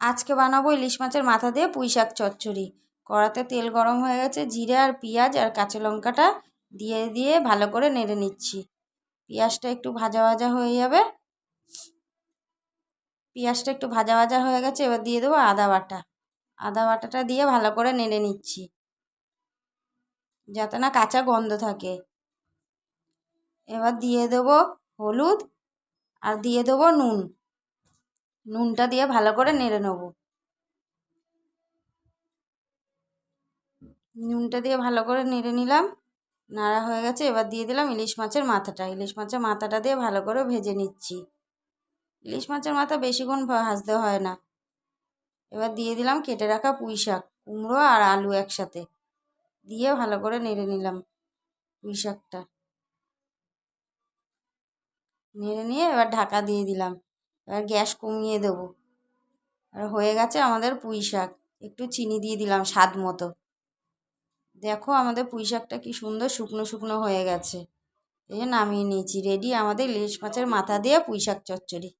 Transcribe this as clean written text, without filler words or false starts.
আজকে বানাবো ইলিশ মাছের মাথা দিয়ে পুঁই শাক চচ্চড়ি। কড়াতে তেল গরম হয়ে গেছে, জিরে আর পেঁয়াজ আর কাঁচা লঙ্কাটা দিয়ে দিয়ে ভালো করে নেড়ে নিচ্ছি। পেঁয়াজটা একটু ভাজা ভাজা হয়ে যাবে, পেঁয়াজটা একটু ভাজা ভাজা হয়ে গেছে। এবার দিয়ে দেবো আদা বাটা। আদা বাটাটা দিয়ে ভালো করে নেড়ে নিচ্ছি যাতে না কাঁচা গন্ধ থাকে। এবার দিয়ে দেবো হলুদ আর দিয়ে দেবো নুন। নুনটা দিয়ে ভালো করে নেড়ে নেবো। নুনটা দিয়ে ভালো করে নেড়ে নিলাম, নাড়া হয়ে গেছে। এবার দিয়ে দিলাম ইলিশ মাছের মাথাটা। ইলিশ মাছের মাথাটা দিয়ে ভালো করে ভেজে নিচ্ছি। ইলিশ মাছের মাথা বেশিক্ষণ ভাজতে হয় না। এবার দিয়ে দিলাম কেটে রাখা পুঁই শাক, কুমড়ো আর আলু একসাথে দিয়ে ভালো করে নেড়ে নিলাম পুঁই শাকটা। নেড়ে নিয়ে এবার ঢাকা দিয়ে দিলাম। এবার গ্যাস কমিয়ে দেবো। আর হয়ে গেছে আমাদের পুঁই শাক। একটু চিনি দিয়ে দিলাম স্বাদ মতো। দেখো আমাদের পুঁই শাকটা কি সুন্দর শুকনো শুকনো হয়ে গেছে। এই যে নামিয়ে নিয়েছি, রেডি আমাদের ইলিশ মাছের মাথা দিয়ে পুঁই শাক চচ্চড়ি।